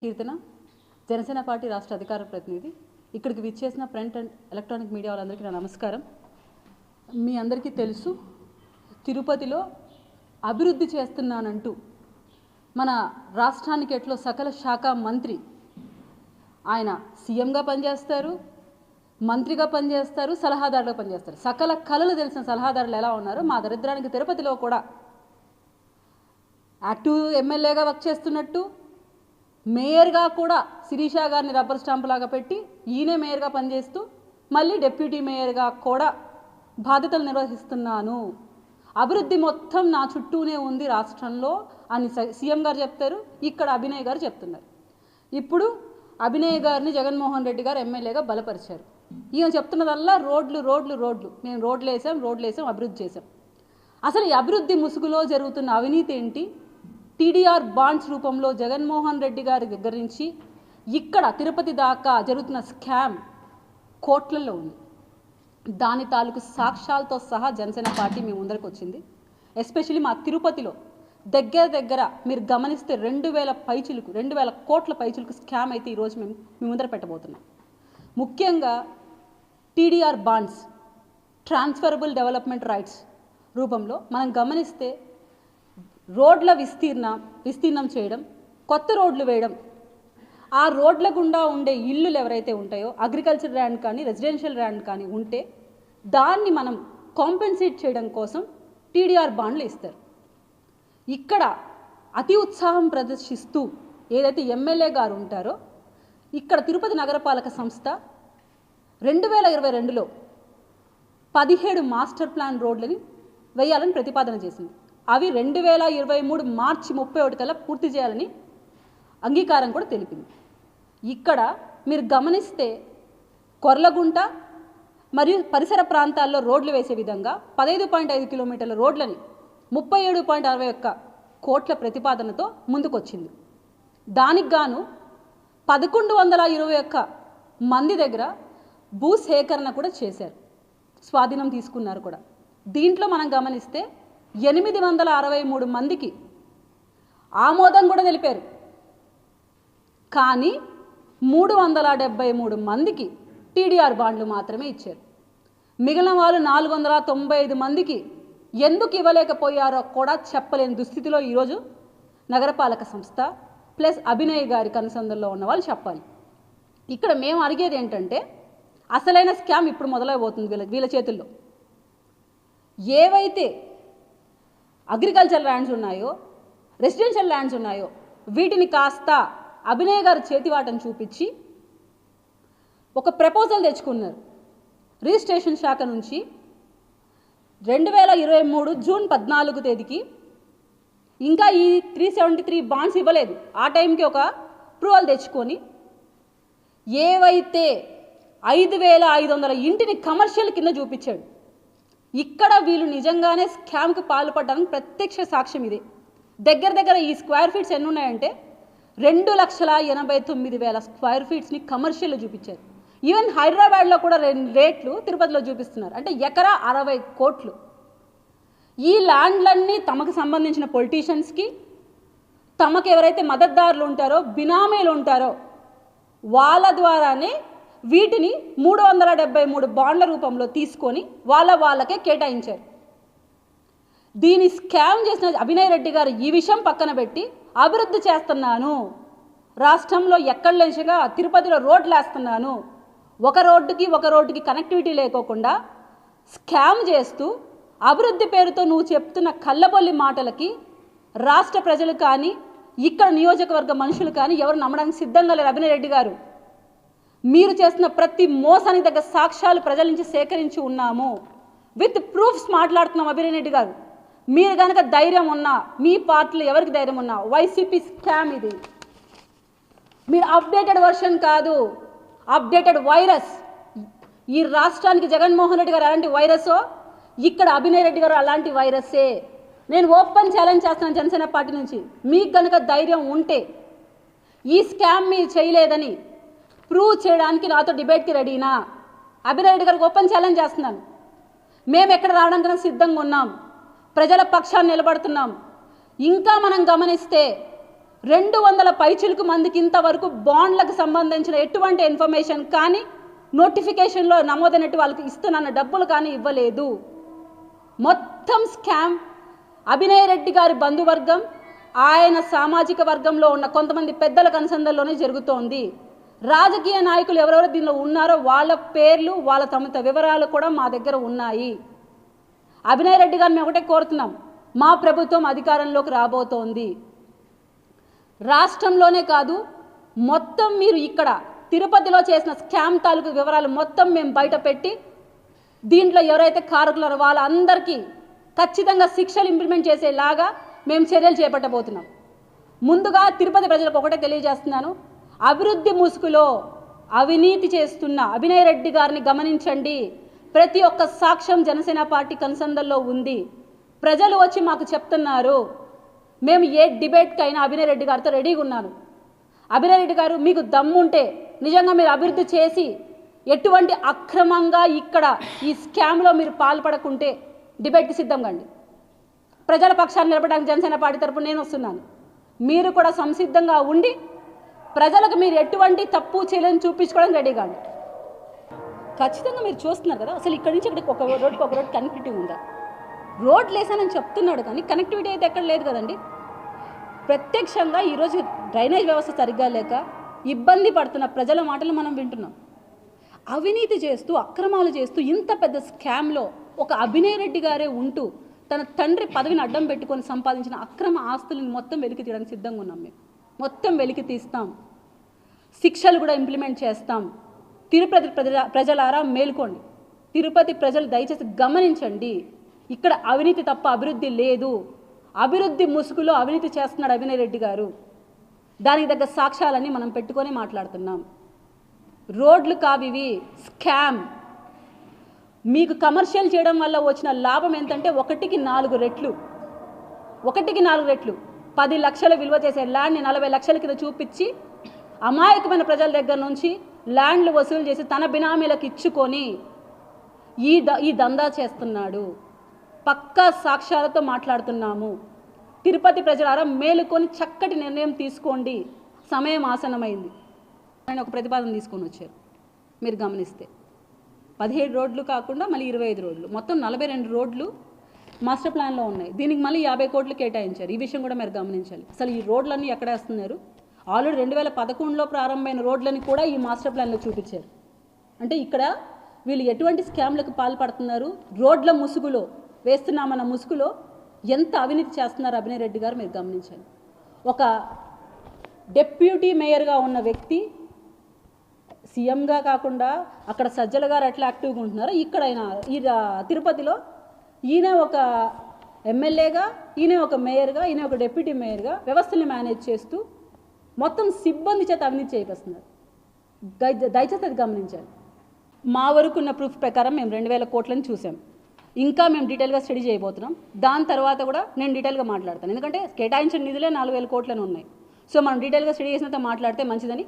కీర్తన Janasena party రాష్ట్ర అధికార ప్రతినిధి ఇక్కడికి విచ్చేసిన ప్రింట్ అండ్ ఎలక్ట్రానిక్ మీడియా వాళ్ళందరికీ నా నమస్కారం. మీ అందరికీ తెలుసు, తిరుపతిలో అభివృద్ధి చేస్తున్నానంటూ మన రాష్ట్రానికి ఎట్లో సకల శాఖ మంత్రి ఆయన సీఎంగా పనిచేస్తారు, మంత్రిగా పనిచేస్తారు, సలహాదారుగా పనిచేస్తారు. సకల కళలు తెలిసిన సలహాదారులు ఎలా ఉన్నారో మా దరిద్రానికి తిరుపతిలో కూడా యాక్టివ్ ఎమ్మెల్యేగా వర్క్ చేస్తున్నట్టు, మేయర్గా కూడా శిరీష గారిని రబ్బర్ స్టాంప్ లాగా పెట్టి ఈయనే మేయర్గా పనిచేస్తూ మళ్ళీ డిప్యూటీ మేయర్గా కూడా బాధ్యతలు నిర్వహిస్తున్నాను, అభివృద్ధి మొత్తం నా చుట్టూనే ఉంది రాష్ట్రంలో అని సీఎం గారు చెప్తారు. ఇక్కడ అభినయ్ గారు చెప్తున్నారు. ఇప్పుడు అభినయ్ గారిని జగన్మోహన్ రెడ్డి గారు ఎమ్మెల్యేగా బలపరిచారు. ఈయన చెప్తున్నదల్లా రోడ్లు రోడ్లు రోడ్లు, మేము రోడ్లు వేసాం, అభివృద్ధి చేసాం. అసలు ఈ అభివృద్ధి ముసుగులో జరుగుతున్న అవినీతి ఏంటి? టీడీఆర్ బాండ్స్ రూపంలో జగన్మోహన్ రెడ్డి గారి దగ్గర నుంచి ఇక్కడ తిరుపతి దాకా జరుగుతున్న స్కామ్ కోట్లలో ఉంది. దాని తాలూకు సాక్ష్యాలతో సహా జనసేన పార్టీ మీ ముందరికి వచ్చింది. ఎస్పెషల్లీ మా తిరుపతిలో దగ్గర మీరు గమనిస్తే 2,000 కోట్ల పైచిలకు స్కామ్ అయితే ఈరోజు మేము మీ ముందర పెట్టబోతున్నాం. ముఖ్యంగా TDR bonds, transferable development rights రూపంలో మనం గమనిస్తే రోడ్ల విస్తీర్ణం చేయడం, కొత్త రోడ్లు వేయడం, ఆ రోడ్ల గుండా ఉండే ఇల్లులు ఎవరైతే ఉంటాయో అగ్రికల్చర్ ల్యాండ్ కానీ రెసిడెన్షియల్ ల్యాండ్ కానీ ఉంటే దాన్ని మనం కాంపెన్సేట్ చేయడం కోసం టీడీఆర్ బాండ్లు ఇస్తారు. ఇక్కడ అతి ఉత్సాహం ప్రదర్శిస్తూ ఏదైతే ఎమ్మెల్యే గారు ఉంటారో, ఇక్కడ తిరుపతి నగరపాలక సంస్థ 2022లో 17 మాస్టర్ ప్లాన్ రోడ్లని వేయాలని ప్రతిపాదన చేసింది. అవి 2023 మార్చి 31 కల్లా పూర్తి చేయాలని అంగీకారం కూడా తెలిపింది. ఇక్కడ మీరు గమనిస్తే కొర్లగుంట మరియు పరిసర ప్రాంతాల్లో రోడ్లు వేసే విధంగా 15.5 కిలోమీటర్ల రోడ్లని 37.61 కోట్ల ప్రతిపాదనతో ముందుకొచ్చింది. దానికి గాను 1121 మంది దగ్గర భూసేకరణ కూడా చేశారు, స్వాధీనం తీసుకున్నారు కూడా. దీంట్లో మనం గమనిస్తే 863 మందికి ఆమోదం కూడా తెలిపారు. కానీ 373 మందికి టీడీఆర్ బాండ్లు మాత్రమే ఇచ్చారు. మిగిలిన వాళ్ళు 495 మందికి ఎందుకు ఇవ్వలేకపోయారో కూడా చెప్పలేని దుస్థితిలో ఈరోజు నగరపాలక సంస్థ ప్లస్ అభినయ్ గారి కనుసంధంలో ఉన్న వాళ్ళు చెప్పాలి. ఇక్కడ మేము అడిగేది ఏంటంటే, అసలైన స్కామ్ ఇప్పుడు మొదలైపోతుంది వీళ్ళ చేతుల్లో. ఏవైతే అగ్రికల్చర్ ల్యాండ్స్ ఉన్నాయో, రెసిడెన్షియల్ ల్యాండ్స్ ఉన్నాయో, వీటిని కాస్త అభినయ్ గారు చేతివాటం చూపించి ఒక ప్రపోజల్ తెచ్చుకున్నారు. రిజిస్ట్రేషన్ శాఖ నుంచి 2023 జూన్ 14 తేదీకి ఇంకా ఈ 373 బాండ్స్ ఇవ్వలేదు. ఆ టైంకి ఒక అప్రూవల్ తెచ్చుకొని ఏవైతే 5,500 ఇంటిని కమర్షియల్ కింద చూపించాడు. ఇక్కడ వీళ్ళు నిజంగానే స్కామ్కి పాల్పడడానికి ప్రత్యక్ష సాక్ష్యం ఇది. దగ్గర ఈ స్క్వేర్ ఫీట్స్ ఎన్ని ఉన్నాయంటే 2,89,000 స్క్వేర్ ఫీట్స్ని కమర్షియల్లో చూపించారు. ఈవెన్ హైదరాబాద్లో కూడా రేట్లు తిరుపతిలో చూపిస్తున్నారు. అంటే ఎకరా 60 కోట్లు. ఈ ల్యాండ్లన్నీ తమకు సంబంధించిన పొలిటీషియన్స్కి, తమకు ఎవరైతే మద్దతుదారులు ఉంటారో, బినామీలు ఉంటారో వాళ్ళ ద్వారానే వీటిని 373 బాండ్ల రూపంలో తీసుకొని వాళ్ళకే కేటాయించారు. దీన్ని స్కామ్ చేసిన అభినయ్ రెడ్డి గారు ఈ విషయం పక్కన పెట్టి అభివృద్ధి చేస్తున్నాను, రాష్ట్రంలో ఎక్కడ లేచిగా తిరుపతిలో రోడ్లు వేస్తున్నాను, ఒక రోడ్డుకి కనెక్టివిటీ లేకోకుండా స్కామ్ చేస్తూ అభివృద్ధి పేరుతో నువ్వు చెప్తున్న కళ్ళబొల్లి మాటలకి రాష్ట్ర ప్రజలు కానీ ఇక్కడ నియోజకవర్గ మనుషులు కానీ ఎవరు నమ్మడానికి సిద్ధంగా లేరు. అభినయ్ రెడ్డి గారు, మీరు చేస్తున్న ప్రతి మోసానికి తగ్గ సాక్ష్యాలు ప్రజల నుంచి సేకరించి ఉన్నాము, విత్ ప్రూఫ్స్ మాట్లాడుతున్నాం. అభినయ్ రెడ్డి గారు, మీరు కనుక ధైర్యం ఉన్నా, మీ పార్టీలో ఎవరికి ధైర్యం ఉన్నా, వైసీపీ స్కామ్ ఇది. మీరు అప్డేటెడ్ వర్షన్ కాదు, అప్డేటెడ్ వైరస్. ఈ రాష్ట్రానికి జగన్మోహన్ రెడ్డి గారు అలాంటి వైరసో, ఇక్కడ అభినయ్ రెడ్డి గారు అలాంటి వైరస్సే. నేను ఓపెన్ ఛాలెంజ్ చేస్తున్నాను జనసేన పార్టీ నుంచి, మీకు కనుక ధైర్యం ఉంటే ఈ స్కామ్ మీరు చేయలేదని ప్రూవ్ చేయడానికి నాతో డిబేట్కి రెడీనా? అభినయ్ రెడ్డి గారికి ఓపెన్ ఛాలెంజ్ చేస్తున్నాను. మేము ఎక్కడ రావడానికి సిద్ధంగా ఉన్నాం, ప్రజల పక్షాన్ని నిలబడుతున్నాం. ఇంకా మనం గమనిస్తే 200 పైచిలకు మందికి ఇంతవరకు బాండ్లకు సంబంధించిన ఎటువంటి ఇన్ఫర్మేషన్ కానీ నోటిఫికేషన్లో నమోదైనట్టు వాళ్ళకి ఇస్తున్న డబ్బులు కానీ ఇవ్వలేదు. మొత్తం స్కామ్. అభినయ్ రెడ్డి గారి బంధువర్గం, ఆయన సామాజిక వర్గంలో ఉన్న కొంతమంది పెద్దల కన్సందల్లోనే జరుగుతోంది. రాజకీయ నాయకులు ఎవరెవరు దీనిలో ఉన్నారో వాళ్ళ పేర్లు, వాళ్ళ తమ వివరాలు కూడా మా దగ్గర ఉన్నాయి. అభినయ్ రెడ్డి గారిని ఒకటే కోరుతున్నాం, మా ప్రభుత్వం అధికారంలోకి రాబోతోంది. రాష్ట్రంలోనే కాదు, మొత్తం మీరు ఇక్కడ తిరుపతిలో చేసిన స్కామ్ తాలూకు వివరాలు మొత్తం మేము బయట పెట్టి దీంట్లో ఎవరైతే కారకులారో వాళ్ళందరికీ ఖచ్చితంగా శిక్షలు ఇంప్లిమెంట్ చేసేలాగా మేము చర్యలు చేపట్టబోతున్నాం. ముందుగా తిరుపతి ప్రజలకు ఒకటే తెలియజేస్తున్నాను, అభివృద్ధి ముసుగులో అవినీతి చేస్తున్న అభినయ్ రెడ్డి గారిని గమనించండి. ప్రతి ఒక్క సాక్ష్యం జనసేన పార్టీ కన్సందల్లో ఉంది. ప్రజలు వచ్చి మాకు చెప్తున్నారు. మేము ఏ డిబేట్కైనా అభినయ్ రెడ్డి గారితో రెడీగా ఉన్నాను. అభినయ్ రెడ్డి గారు, మీకు దమ్ముంటే నిజంగా మీరు అభివృద్ధి చేసి ఎటువంటి అక్రమంగా ఇక్కడ ఈ స్కామ్లో మీరు పాల్పడకుంటే డిబేట్కి సిద్ధంగా అండి. ప్రజల పక్షాన్ని నిలబడడానికి జనసేన పార్టీ తరపున నేను వస్తున్నాను. మీరు కూడా సంసిద్ధంగా ఉండి ప్రజలకు మీరు ఎటువంటి తప్పు చేయలేని చూపించుకోవడానికి రెడీగా అండి. ఖచ్చితంగా మీరు చూస్తున్నారు కదా, అసలు ఇక్కడి నుంచి ఇక్కడికి ఒక రోడ్ కనెక్టివిటీ ఉందా? రోడ్లు వేసానని చెప్తున్నాడు కానీ కనెక్టివిటీ అయితే ఎక్కడ లేదు కదండి. ప్రత్యక్షంగా ఈరోజు డ్రైనేజ్ వ్యవస్థ సరిగ్గా లేక ఇబ్బంది పడుతున్న ప్రజల మాటలు మనం వింటున్నాం. అవినీతి చేస్తూ అక్రమాలు చేస్తూ ఇంత పెద్ద స్కామ్లో ఒక అభినయ్ రెడ్డి గారే ఉంటూ తన తండ్రి పదవిని అడ్డం పెట్టుకొని సంపాదించిన అక్రమ ఆస్తులను మొత్తం వెలికి తీయడానికి సిద్ధంగా ఉన్నాం. మేము మొత్తం వెలికి తీస్తాం, శిక్షలు కూడా ఇంప్లిమెంట్ చేస్తాం. తిరుపతి ప్రజలారా మేల్కోండి. తిరుపతి ప్రజలు దయచేసి గమనించండి, ఇక్కడ అవినీతి తప్ప అభివృద్ధి లేదు. అభివృద్ధి ముసుగులో అవినీతి చేస్తున్నాడు అభినయ్ రెడ్డి గారు. దానికి తగ్గ సాక్ష్యాలన్నీ మనం పెట్టుకొని మాట్లాడుతున్నాం. రోడ్లు కావివి, స్కామ్. మీకు కమర్షియల్ చేయడం వల్ల వచ్చిన లాభం ఎంతంటే 1కి 4 రెట్లు. 10 లక్షల విలువ చేసే ల్యాండ్ని 40 లక్షల కింద చూపించి అమాయకమైన ప్రజల దగ్గర నుంచి ల్యాండ్లు వసూలు చేసి తన బినామీలకు ఇచ్చుకొని ఈ దందా చేస్తున్నాడు. పక్కా సాక్ష్యాలతో మాట్లాడుతున్నాము. తిరుపతి ప్రజలారా మేలుకొని చక్కటి నిర్ణయం తీసుకోండి. సమయం ఆసన్నమైంది. ఆయన ఒక ప్రతిపాదన తీసుకొని వచ్చారు. మీరు గమనిస్తే 17 రోడ్లు కాకుండా మళ్ళీ 25 రోడ్లు, మొత్తం 42 రోడ్లు మాస్టర్ ప్లాన్లో ఉన్నాయి. దీనికి మళ్ళీ 50 కోట్లు కేటాయించారు. ఈ విషయం కూడా మీరు గమనించాలి. అసలు ఈ రోడ్లన్నీ ఎక్కడ వేస్తున్నారు? ఆల్రెడీ 2011లో ప్రారంభమైన రోడ్లని కూడా ఈ మాస్టర్ ప్లాన్లో చూపించారు. అంటే ఇక్కడ వీళ్ళు ఎటువంటి స్కామ్లకు పాల్పడుతున్నారు, రోడ్ల ముసుగులో వేస్తున్నామన్న ముసుగులో ఎంత అవినీతి చేస్తున్నారు అభినయ్ రెడ్డి గారు మీరు గమనించాలి. ఒక డెప్యూటీ మేయర్గా ఉన్న వ్యక్తి సీఎంగా కాకుండా అక్కడ సజ్జల గారు ఎట్లా యాక్టివ్గా ఉంటున్నారో ఇక్కడ ఈ తిరుపతిలో ఈయన ఒక ఎమ్మెల్యేగా, ఈయన ఒక మేయర్గా, ఈయన ఒక డెప్యూటీ మేయర్గా వ్యవస్థని మేనేజ్ చేస్తూ మొత్తం సిబ్బంది చేత అవినీతి చేయిస్తున్నారు. దయచేసి అది గమనించాలి. మా వరకు ఉన్న ప్రూఫ్ ప్రకారం మేము 2000 కోట్లని చూసాం. ఇంకా మేము డీటెయిల్గా స్టడీ చేయబోతున్నాం. దాని తర్వాత కూడా నేను డీటెయిల్గా మాట్లాడతాను. ఎందుకంటే కేటాయించిన నిధులే 4000 కోట్లని ఉన్నాయి. సో మనం డీటెయిల్గా స్టడీ చేసినంత మాట్లాడితే మంచిదని